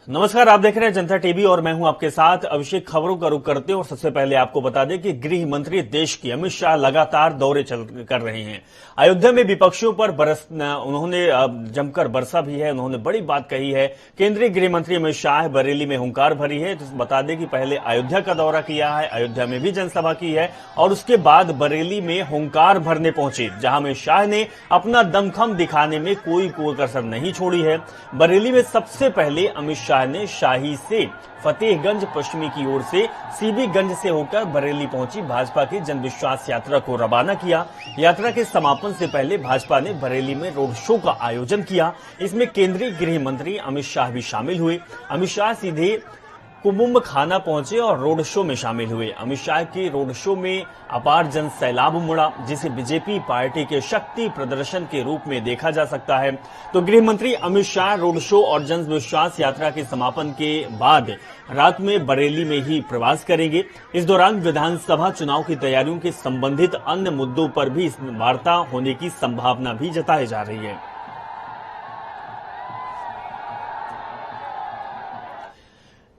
नमस्कार, आप देख रहे हैं जनता टीवी और मैं हूं आपके साथ अभिषेक। खबरों का रुख करते हैं और सबसे पहले आपको बता दें कि गृह मंत्री देश की अमित शाह लगातार दौरे कर रहे हैं। अयोध्या में विपक्षियों पर उन्होंने जमकर बरसा भी है। उन्होंने बड़ी बात कही है। केंद्रीय गृह मंत्री अमित शाह बरेली में हुंकार भरी है। तो बता दें कि पहले अयोध्या का दौरा किया है, अयोध्या में भी जनसभा की है और उसके बाद बरेली में हुंकार भरने पहुंचे, जहां अमित शाह ने अपना दमखम दिखाने में कोई कसर नहीं छोड़ी है। बरेली में सबसे पहले अमित शाह ने शाही से फतेहगंज पश्चिमी की ओर से सीबीगंज से होकर बरेली पहुंची भाजपा की जन विश्वास यात्रा को रवाना किया। यात्रा के समापन से पहले भाजपा ने बरेली में रोड शो का आयोजन किया। इसमें केंद्रीय गृह मंत्री अमित शाह भी शामिल हुए। अमित शाह सीधे कुंभ खाना पहुंचे और रोड शो में शामिल हुए। अमित शाह के रोड शो में अपार जन सैलाब उमड़ा, जिसे बीजेपी पार्टी के शक्ति प्रदर्शन के रूप में देखा जा सकता है। तो गृह मंत्री अमित शाह रोड शो और जन विश्वास यात्रा के समापन के बाद रात में बरेली में ही प्रवास करेंगे। इस दौरान विधानसभा चुनाव की तैयारियों के संबंधित अन्य मुद्दों पर भी वार्ता होने की संभावना भी जताई जा रही है।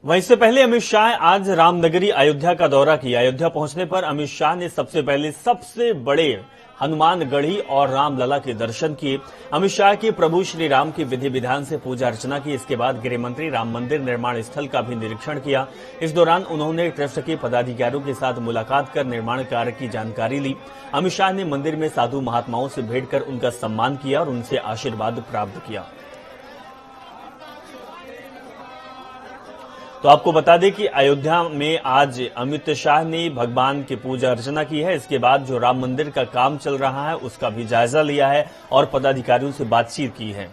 वहीं इससे पहले अमित शाह आज रामनगरी अयोध्या का दौरा किया। अयोध्या पहुंचने पर अमित शाह ने सबसे पहले सबसे बड़े हनुमानगढ़ी और रामलला के दर्शन किए। अमित शाह के प्रभु श्री राम की विधि विधान से पूजा अर्चना की। इसके बाद गृह मंत्री राम मंदिर निर्माण स्थल का भी निरीक्षण किया। इस दौरान उन्होंने ट्रस्ट के पदाधिकारियों के साथ मुलाकात कर निर्माण कार्य की जानकारी ली। अमित शाह ने मंदिर में साधु महात्माओं से भेंट कर उनका सम्मान किया और उनसे आशीर्वाद प्राप्त किया। तो आपको बता दें कि अयोध्या में आज अमित शाह ने भगवान की पूजा अर्चना की है। इसके बाद जो राम मंदिर का काम चल रहा है उसका भी जायजा लिया है और पदाधिकारियों से बातचीत की है।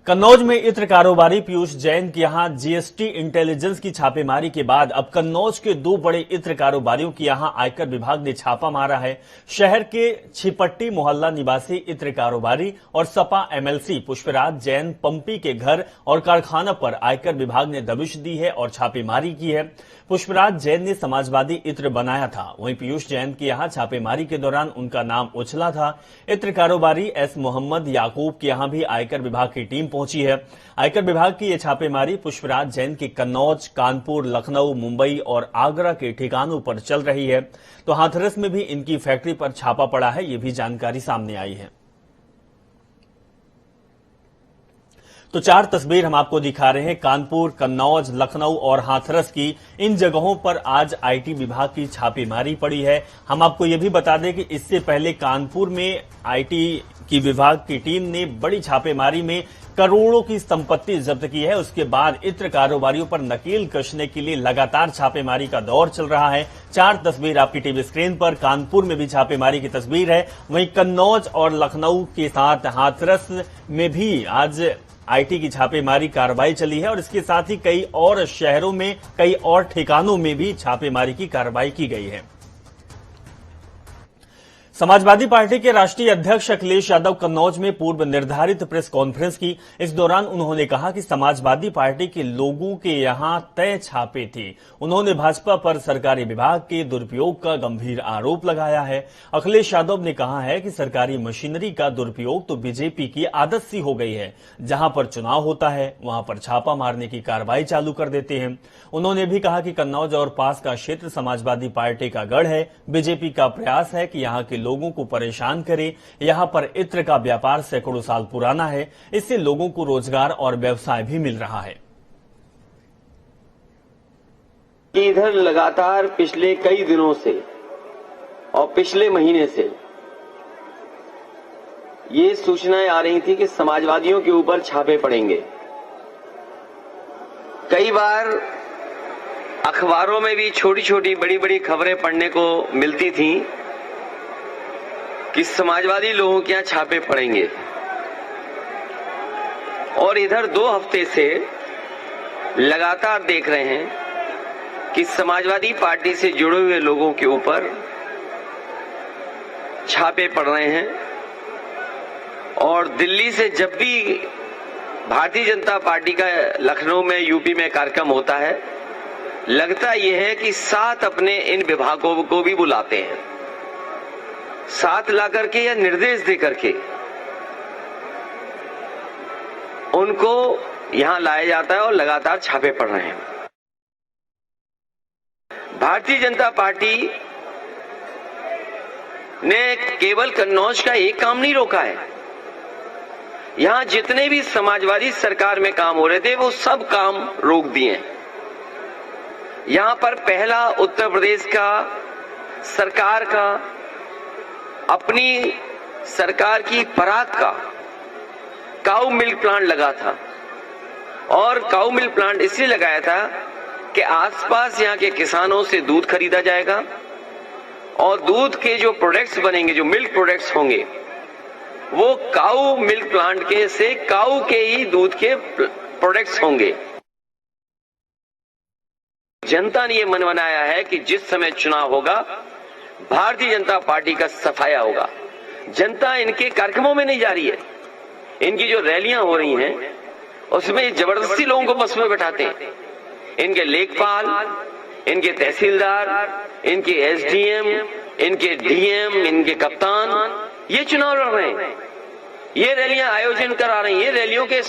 कन्नौज में इत्र कारोबारी पीयूष जैन के यहां जीएसटी इंटेलिजेंस की छापेमारी के बाद अब कन्नौज के दो बड़े इत्र कारोबारियों के यहां आयकर विभाग ने छापा मारा है। शहर के छिपट्टी मोहल्ला निवासी इत्र कारोबारी और सपा एमएलसी पुष्पराज जैन पंपी के घर और कारखाना पर आयकर विभाग ने दबिश दी है और छापेमारी की है। पुष्पराज जैन ने समाजवादी इत्र बनाया था, वहीं पीयूष जैन के यहां छापेमारी के दौरान उनका नाम उछला था। इत्र कारोबारी एस मोहम्मद याकूब के यहां भी आयकर विभाग की टीम पहुंची है। आयकर विभाग की यह छापेमारी पुष्पराज जैन के कन्नौज, कानपुर, लखनऊ, मुंबई और आगरा के ठिकानों पर चल रही है। तो हाथरस में भी इनकी फैक्ट्री पर छापा पड़ा है, ये भी जानकारी सामने आई है। तो चार तस्वीर हम आपको दिखा रहे हैं कानपुर, कन्नौज, लखनऊ और हाथरस की। इन जगहों पर आज आईटी विभाग की छापेमारी पड़ी है। हम आपको यह भी बता दें कि इससे पहले कानपुर में आईटी की विभाग की टीम ने बड़ी छापेमारी में करोड़ों की संपत्ति जब्त की है। उसके बाद इत्र कारोबारियों पर नकेल कसने के लिए लगातार छापेमारी का दौर चल रहा है। चार तस्वीर आपकी टीवी स्क्रीन पर। कानपुर में भी छापेमारी की तस्वीर है, वहीं कन्नौज और लखनऊ के साथ हाथरस में भी आज आईटी की छापेमारी कार्रवाई चली है और इसके साथ ही कई और शहरों में, कई और ठिकानों में भी छापेमारी की कार्रवाई की गई है। समाजवादी पार्टी के राष्ट्रीय अध्यक्ष अखिलेश यादव कन्नौज में पूर्व निर्धारित प्रेस कॉन्फ्रेंस की। इस दौरान उन्होंने कहा कि समाजवादी पार्टी के लोगों के यहां तय छापे थे। उन्होंने भाजपा पर सरकारी विभाग के दुरुपयोग का गंभीर आरोप लगाया है। अखिलेश यादव ने कहा है कि सरकारी मशीनरी का दुरुपयोग तो बीजेपी की आदत सी हो गई है। जहां पर चुनाव होता है वहां पर छापा मारने की कार्रवाई चालू कर देते हैं। उन्होंने भी कहा कि कन्नौज और पास का क्षेत्र समाजवादी पार्टी का गढ़ है। बीजेपी का प्रयास है कि यहां के लोगों को परेशान करे। यहां पर इत्र का व्यापार सैकड़ों साल पुराना है, इससे लोगों को रोजगार और व्यवसाय भी मिल रहा है। इधर लगातार पिछले कई दिनों से और पिछले महीने से ये सूचनाएं आ रही थी कि समाजवादियों के ऊपर छापे पड़ेंगे। कई बार अखबारों में भी छोटी छोटी बड़ी बड़ी खबरें पढ़ने को मिलती थीं कि समाजवादी लोगों के यहां छापे पड़ेंगे। और इधर 2 हफ्ते से लगातार देख रहे हैं कि समाजवादी पार्टी से जुड़े हुए लोगों के ऊपर छापे पड़ रहे हैं। और दिल्ली से जब भी भारतीय जनता पार्टी का लखनऊ में, यूपी में कार्यक्रम होता है, लगता यह है कि साथ अपने इन विभागों को भी बुलाते हैं, साथ ला करके या निर्देश दे करके उनको यहां लाया जाता है और लगातार छापे पड़ रहे हैं। भारतीय जनता पार्टी ने केवल कन्नौज का एक काम नहीं रोका है। यहां जितने भी समाजवादी सरकार में काम हो रहे थे वो सब काम रोक दिए। यहां पर पहला उत्तर प्रदेश का सरकार का अपनी सरकार की पराग का काऊ मिल्क प्लांट लगा था, और काऊ मिल्क प्लांट इसलिए लगाया था कि आसपास यहां के किसानों से दूध खरीदा जाएगा और दूध के जो प्रोडक्ट्स बनेंगे, जो मिल्क प्रोडक्ट्स होंगे, वो काऊ मिल्क प्लांट के से काऊ के ही दूध के प्रोडक्ट्स होंगे। जनता ने यह मन बनाया है कि जिस समय चुनाव होगा भारतीय जनता पार्टी का सफाया होगा। जनता इनके कार्यक्रमों में नहीं जा रही है। इनकी जो रैलियां हो रही हैं उसमें जबरदस्ती लोगों को बस में बैठाते हैं। इनके लेखपाल, इनके तहसीलदार, इनके एसडीएम, इनके डीएम, इनके कप्तान ये चुनाव लड़ रहे हैं, ये रैलियां आयोजन करा रहे हैं, ये रैलियों के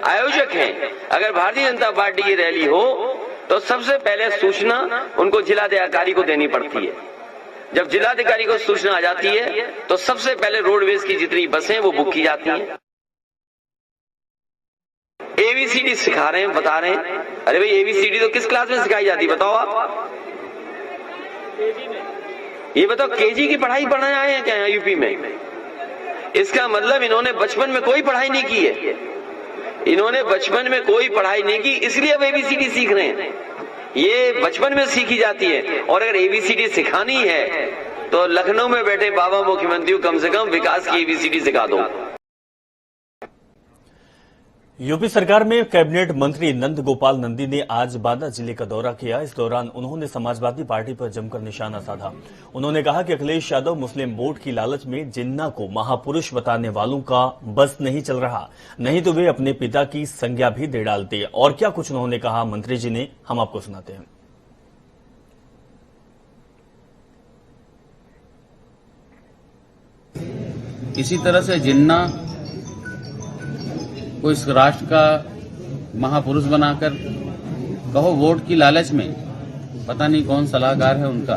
आयोजक हैं। अगर भारतीय जनता पार्टी की रैली हो तो सबसे पहले सूचना उनको जिलाधिकारी को देनी पड़ती है। जब जिलाधिकारी को सूचना आ जाती है तो सबसे पहले रोडवेज की जितनी बसें वो बुक की जाती हैं। एबीसीडी सिखा रहे हैं, बता रहे हैं। अरे भाई एबीसीडी तो किस क्लास में सिखाई जाती बताओ आप? ये बताओ केजी की पढ़ाई पढ़ने आए हैं क्या यहाँ यूपी में? इसका मतलब इन्होंने बचपन में कोई पढ़ाई नहीं की है। इन्होंने बचपन में कोई पढ़ाई नहीं की, इसलिए अब एबीसीडी सीख रहे हैं। ये बचपन में सीखी जाती है। और अगर एबीसीडी सिखानी है तो लखनऊ में बैठे बाबा मुख्यमंत्री को कम से कम विकास की एबीसीडी सिखा दो। यूपी सरकार में कैबिनेट मंत्री नंद गोपाल नंदी ने आज बांदा जिले का दौरा किया। इस दौरान उन्होंने समाजवादी पार्टी पर जमकर निशाना साधा। उन्होंने कहा कि अखिलेश यादव मुस्लिम वोट की लालच में जिन्ना को महापुरुष बताने वालों का बस नहीं चल रहा, नहीं तो वे अपने पिता की संज्ञा भी दे डालते। और क्या कुछ उन्होंने कहा मंत्री जी ने, हम आपको सुनाते हैं। इसी तरह से जिन्ना को इस राष्ट्र का महापुरुष बनाकर, कहो वोट की लालच में, पता नहीं कौन सलाहकार है उनका,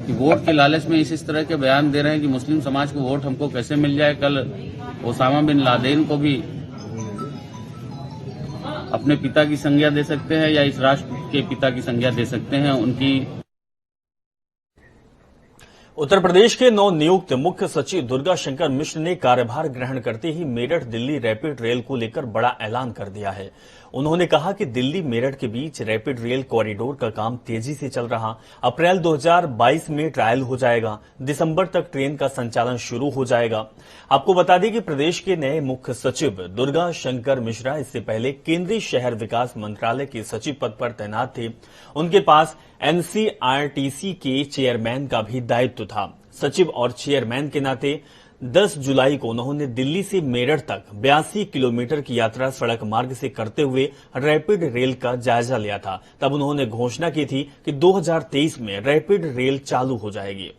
कि वोट की लालच में इस तरह के बयान दे रहे हैं कि मुस्लिम समाज को वोट हमको कैसे मिल जाए। कल ओसामा बिन लादेन को भी अपने पिता की संज्ञा दे सकते हैं या इस राष्ट्र के पिता की संज्ञा दे सकते हैं। उनकी उत्तर प्रदेश के नवनियुक्त मुख्य सचिव दुर्गा शंकर मिश्र ने कार्यभार ग्रहण करते ही मेरठ दिल्ली रैपिड रेल को लेकर बड़ा ऐलान कर दिया है। उन्होंने कहा कि दिल्ली मेरठ के बीच रैपिड रेल कॉरिडोर का काम तेजी से चल रहा। अप्रैल 2022 में ट्रायल हो जाएगा, दिसंबर तक ट्रेन का संचालन शुरू हो जाएगा। आपको बता दें कि प्रदेश के नए मुख्य सचिव दुर्गा शंकर मिश्रा इससे पहले केंद्रीय शहर विकास मंत्रालय के सचिव पद पर तैनात थे। उनके पास एनसीआरटीसी के चेयरमैन का भी दायित्व था। सचिव और चेयरमैन के नाते 10 जुलाई को उन्होंने दिल्ली से मेरठ तक 82 किलोमीटर की यात्रा सड़क मार्ग से करते हुए रैपिड रेल का जायजा लिया था। तब उन्होंने घोषणा की थी कि 2023 में रैपिड रेल चालू हो जाएगी।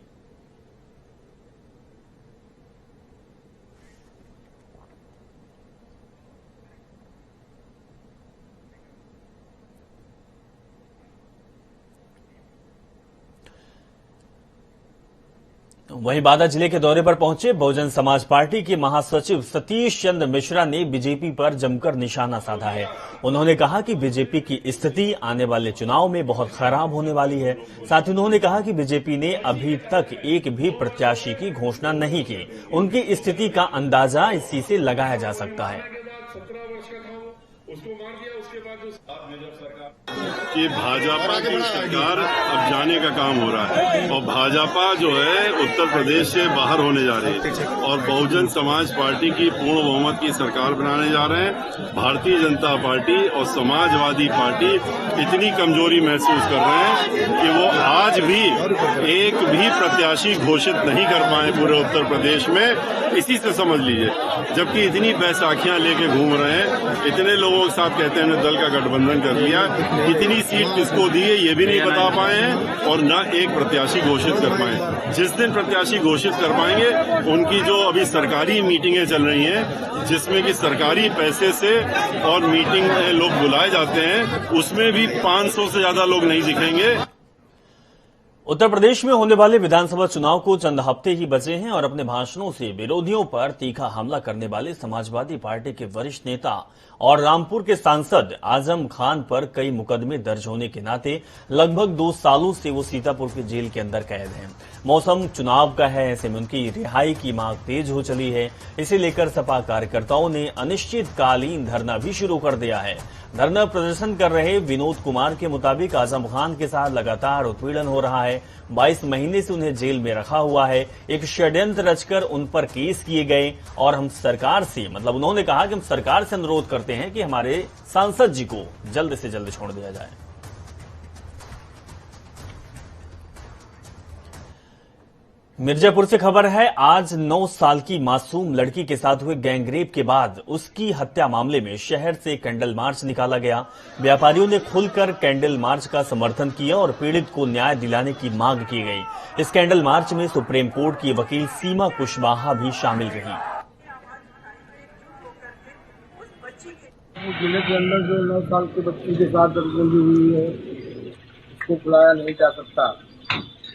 वहीं बांदा जिले के दौरे पर पहुंचे बहुजन समाज पार्टी के महासचिव सतीश चंद्र मिश्रा ने बीजेपी पर जमकर निशाना साधा है। उन्होंने कहा कि बीजेपी की स्थिति आने वाले चुनाव में बहुत खराब होने वाली है। साथ ही उन्होंने कहा कि बीजेपी ने अभी तक एक भी प्रत्याशी की घोषणा नहीं की। उनकी स्थिति का अंदाजा इसी से लगाया जा सकता है कि भाजपा की सरकार अब जाने का काम हो रहा है और भाजपा जो है उत्तर प्रदेश से बाहर होने जा रही है और बहुजन समाज पार्टी की पूर्ण बहुमत की सरकार बनाने जा रहे हैं। भारतीय जनता पार्टी और समाजवादी पार्टी इतनी कमजोरी महसूस कर रहे हैं कि वो आज भी एक भी प्रत्याशी घोषित नहीं कर पाए पूरे उत्तर प्रदेश में। इसी से समझ लीजिए, जबकि इतनी बैसाखियां लेके घूम रहे हैं, इतने लोगों लोग साथ कहते हैं दल का गठबंधन कर लिया, कितनी सीट किसको दी है ये भी नहीं बता पाए हैं और न एक प्रत्याशी घोषित कर पाए। जिस दिन प्रत्याशी घोषित कर पाएंगे, उनकी जो अभी सरकारी मीटिंगें चल रही हैं जिसमें कि सरकारी पैसे से और मीटिंग में लोग बुलाए जाते हैं, उसमें भी 500 से ज्यादा लोग नहीं दिखेंगे। उत्तर प्रदेश में होने वाले विधानसभा चुनाव को चंद हफ्ते ही बचे हैं और अपने भाषणों से विरोधियों पर तीखा हमला करने वाले समाजवादी पार्टी के वरिष्ठ नेता और रामपुर के सांसद आजम खान पर कई मुकदमे दर्ज होने के नाते लगभग 2 सालों से वो सीतापुर के जेल के अंदर कैद हैं। मौसम चुनाव का है, ऐसे में उनकी रिहाई की मांग तेज हो चली है। इसे लेकर सपा कार्यकर्ताओं ने अनिश्चितकालीन धरना भी शुरू कर दिया है। धरना प्रदर्शन कर रहे विनोद कुमार के मुताबिक आजम खान के साथ लगातार उत्पीड़न हो रहा है। 22 महीने से उन्हें जेल में रखा हुआ है। एक षड्यंत्र रचकर उन पर केस किए गए और हम सरकार से, मतलब उन्होंने कहा कि हम सरकार से अनुरोध करते हैं कि हमारे सांसद जी को जल्द से जल्द छोड़ दिया जाए। मिर्जापुर से खबर है, आज 9 साल की मासूम लड़की के साथ हुए गैंगरेप के बाद उसकी हत्या मामले में शहर से कैंडल मार्च निकाला गया। व्यापारियों ने खुलकर कैंडल मार्च का समर्थन किया और पीड़ित को न्याय दिलाने की मांग की गई। इस कैंडल मार्च में सुप्रीम कोर्ट की वकील सीमा कुशवाहा भी शामिल रही। जिले के अंदर जो 9 साल के बच्ची के साथ दर्जगी हुई है, उसको बुलाया नहीं जा सकता।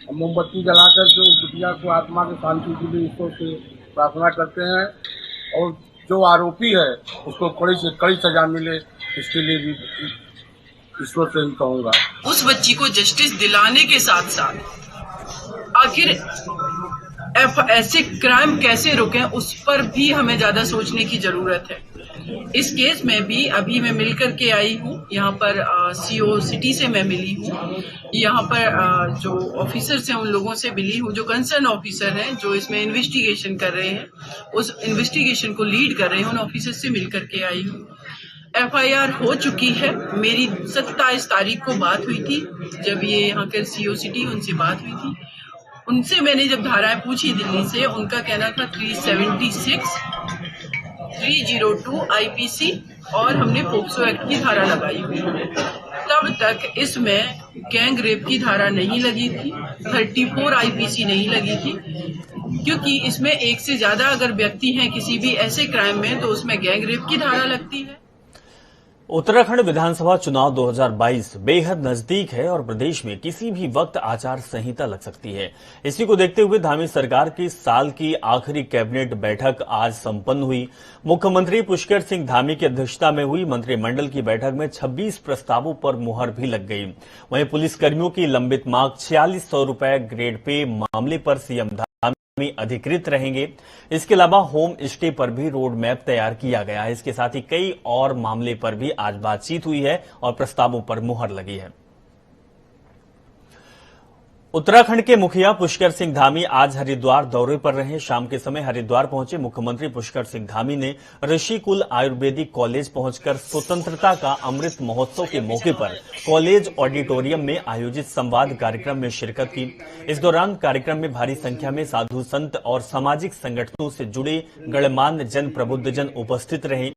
हम मोमबत्ती जलाकर के उस बिटिया को आत्मा की शांति के लिए ईश्वर से प्रार्थना करते हैं और जो आरोपी है उसको कड़ी से कड़ी सजा मिले, इसके लिए भी ईश्वर से ही कहूँगा। उस बच्ची को जस्टिस दिलाने के साथ साथ आखिर ऐसे क्राइम कैसे रोकें, उस पर भी हमें ज्यादा सोचने की जरूरत है। इस केस में भी अभी मैं मिलकर के आई हूँ, यहाँ पर सीओ सिटी से मैं मिली हूँ, यहाँ पर जो ऑफिसर्स हैं उन लोगों से मिली हूँ, जो कंसर्न ऑफिसर हैं जो इसमें इन्वेस्टिगेशन कर रहे हैं, उस इन्वेस्टिगेशन को लीड कर रहे हैं, उन ऑफिसर से मिलकर के आई हूँ। FIR हो चुकी है। मेरी 27 तारीख को बात हुई थी, जब ये यहाँ के सीओ सिटी उनसे बात हुई थी। उनसे मैंने जब धाराएं पूछी दिल्ली से, उनका कहना था 376, 302 IPC और हमने पोक्सो एक्ट की धारा लगाई हुई। तब तक इसमें गैंग रेप की धारा नहीं लगी थी, 34 IPC नहीं लगी थी, क्योंकि इसमें एक से ज्यादा अगर व्यक्ति हैं किसी भी ऐसे क्राइम में तो उसमें गैंग रेप की धारा लगती है। उत्तराखंड विधानसभा चुनाव 2022 बेहद नजदीक है और प्रदेश में किसी भी वक्त आचार संहिता लग सकती है। इसी को देखते हुए धामी सरकार की साल की आखिरी कैबिनेट बैठक आज संपन्न हुई। मुख्यमंत्री पुष्कर सिंह धामी की अध्यक्षता में हुई मंत्रिमंडल की बैठक में 26 प्रस्तावों पर मुहर भी लग गई। वहीं पुलिसकर्मियों की लंबित मांग 4600 रुपए ग्रेड पे मामले पर सीएम में अधिकृत रहेंगे। इसके अलावा होम स्टे पर भी रोड मैप तैयार किया गया है। इसके साथ ही कई और मामले पर भी आज बातचीत हुई है और प्रस्तावों पर मुहर लगी है। उत्तराखंड के मुखिया पुष्कर सिंह धामी आज हरिद्वार दौरे पर रहे। शाम के समय हरिद्वार पहुंचे मुख्यमंत्री पुष्कर सिंह धामी ने ऋषिकुल आयुर्वेदिक कॉलेज पहुंचकर स्वतंत्रता का अमृत महोत्सव के मौके पर कॉलेज ऑडिटोरियम में आयोजित संवाद कार्यक्रम में शिरकत की। इस दौरान कार्यक्रम में भारी संख्या में साधु संत और सामाजिक संगठनों से जुड़े गणमान्य जन प्रबुद्धजन उपस्थित रहे।